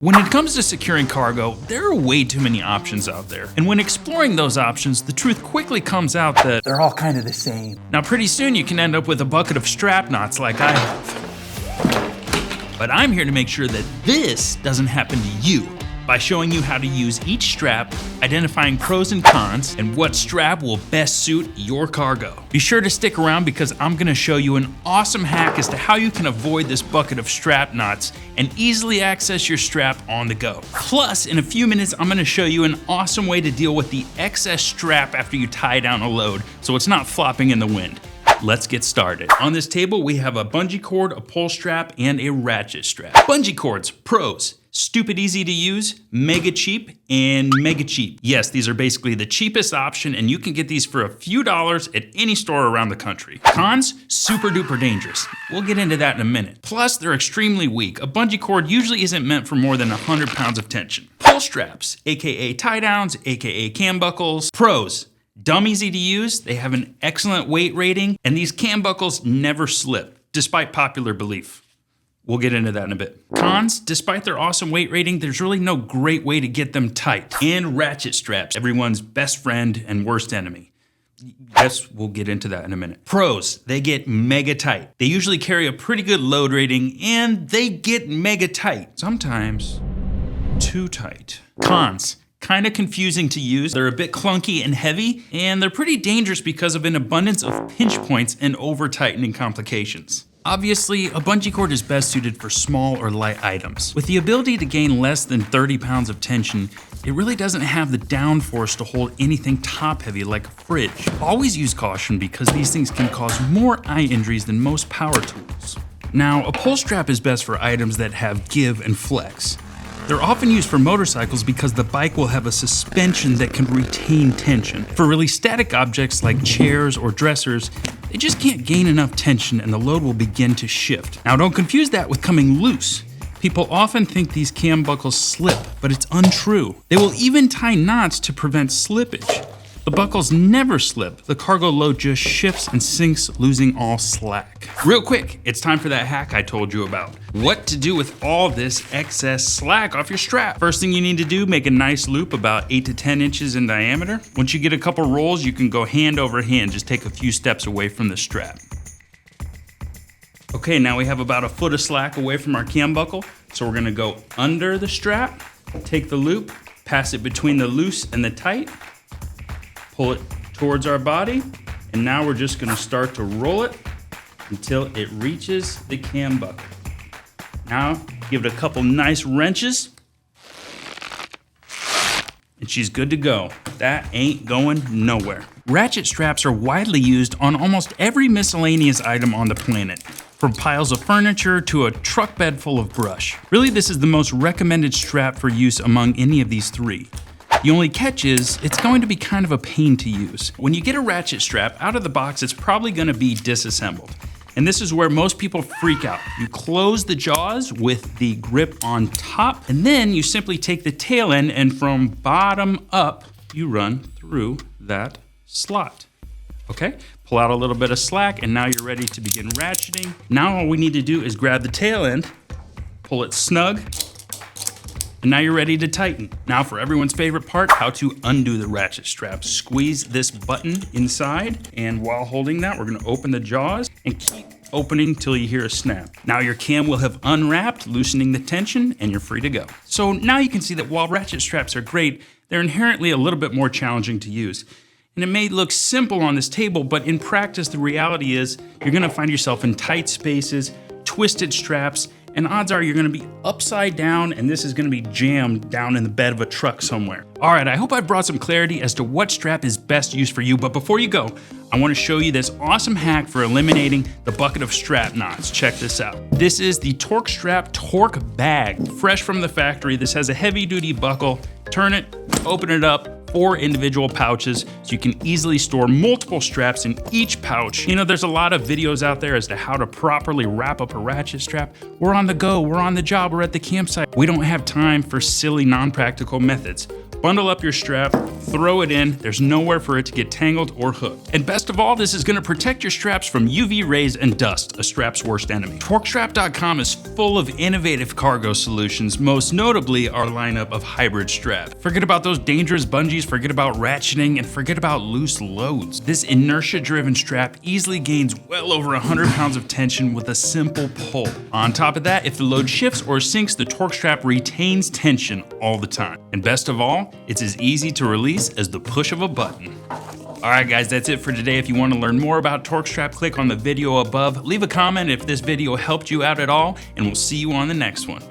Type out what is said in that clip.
When it comes to securing cargo, there are way too many options out there. And when exploring those options, the truth quickly comes out that they're all kind of the same. Now pretty soon you can end up with a bucket of strap knots like I have. But I'm here to make sure that this doesn't happen to you by showing you how to use each strap, identifying pros and cons, and what strap will best suit your cargo. Be sure to stick around because I'm gonna show you an awesome hack as to how you can avoid this bucket of strap knots and easily access your strap on the go. Plus, in a few minutes, I'm gonna show you an awesome way to deal with the excess strap after you tie down a load so it's not flopping in the wind. Let's get started. On this table, we have a bungee cord, a pull strap, and a ratchet strap. Bungee cords, pros. Stupid easy to use, mega cheap, and mega cheap. Yes, these are basically the cheapest option, and you can get these for a few dollars at any store around the country. Cons, super duper dangerous. We'll get into that in a minute. Plus, they're extremely weak. A bungee cord usually isn't meant for more than 100 pounds of tension. Pull straps, AKA tie downs, AKA cam buckles. Pros, dumb easy to use, they have an excellent weight rating, and these cam buckles never slip, despite popular belief. We'll get into that in a bit. Cons, despite their awesome weight rating, there's really no great way to get them tight. And ratchet straps, everyone's best friend and worst enemy. Yes, we'll get into that in a minute. Pros, they get mega tight. They usually carry a pretty good load rating and they get mega tight. Sometimes too tight. Cons, kind of confusing to use. They're a bit clunky and heavy, and they're pretty dangerous because of an abundance of pinch points and over-tightening complications. Obviously, a bungee cord is best suited for small or light items. With the ability to gain less than 30 pounds of tension, it really doesn't have the downforce to hold anything top heavy like a fridge. Always use caution because these things can cause more eye injuries than most power tools. Now, a pull strap is best for items that have give and flex. They're often used for motorcycles because the bike will have a suspension that can retain tension. For really static objects like chairs or dressers, they just can't gain enough tension and the load will begin to shift. Now don't confuse that with coming loose. People often think these cam buckles slip, but it's untrue. They will even tie knots to prevent slippage. The buckles never slip. The cargo load just shifts and sinks, losing all slack. Real quick, it's time for that hack I told you about. What to do with all this excess slack off your strap. First thing you need to do, make a nice loop about 8 to 10 inches in diameter. Once you get a couple rolls, you can go hand over hand, just take a few steps away from the strap. Okay, now we have about a foot of slack away from our cam buckle. So we're gonna go under the strap, take the loop, pass it between the loose and the tight, pull it towards our body, and now we're just gonna start to roll it until it reaches the cam buckle. Now, give it a couple nice wrenches, and she's good to go. That ain't going nowhere. Ratchet straps are widely used on almost every miscellaneous item on the planet, from piles of furniture to a truck bed full of brush. Really, this is the most recommended strap for use among any of these three. The only catch is, it's going to be kind of a pain to use. When you get a ratchet strap out of the box, it's probably gonna be disassembled. And this is where most people freak out. You close the jaws with the grip on top, and then you simply take the tail end and from bottom up, you run through that slot. Okay, pull out a little bit of slack, and now you're ready to begin ratcheting. Now all we need to do is grab the tail end, pull it snug, and now you're ready to tighten. Now for everyone's favorite part, how to undo the ratchet strap. Squeeze this button inside, and while holding that, we're gonna open the jaws and keep opening till you hear a snap. Now your cam will have unwrapped, loosening the tension, and you're free to go. So now you can see that while ratchet straps are great, they're inherently a little bit more challenging to use. And it may look simple on this table, but in practice, the reality is you're gonna find yourself in tight spaces, twisted straps, and odds are you're gonna be upside down and this is gonna be jammed down in the bed of a truck somewhere. All right, I hope I brought some clarity as to what strap is best used for you, but before you go, I wanna show you this awesome hack for eliminating the bucket of strap knots. Check this out. This is the Torkstrap Torque Bag. Fresh from the factory, this has a heavy duty buckle. Turn it, open it up, 4 individual pouches, so you can easily store multiple straps in each pouch. You know, there's a lot of videos out there as to how to properly wrap up a ratchet strap. We're on the go, we're on the job, we're at the campsite. We don't have time for silly, non-practical methods. Bundle up your strap, throw it in. There's nowhere for it to get tangled or hooked. And best of all, this is gonna protect your straps from UV rays and dust, a strap's worst enemy. Torkstrap.com is full of innovative cargo solutions, most notably our lineup of hybrid straps. Forget about those dangerous bungees, forget about ratcheting, and forget about loose loads. This inertia-driven strap easily gains well over 100 pounds of tension with a simple pull. On top of that, if the load shifts or sinks, the Torkstrap retains tension all the time. And best of all, it's as easy to release as the push of a button. All right, guys, that's it for today. If you want to learn more about Torkstrap, click on the video above. Leave a comment if this video helped you out at all, and we'll see you on the next one.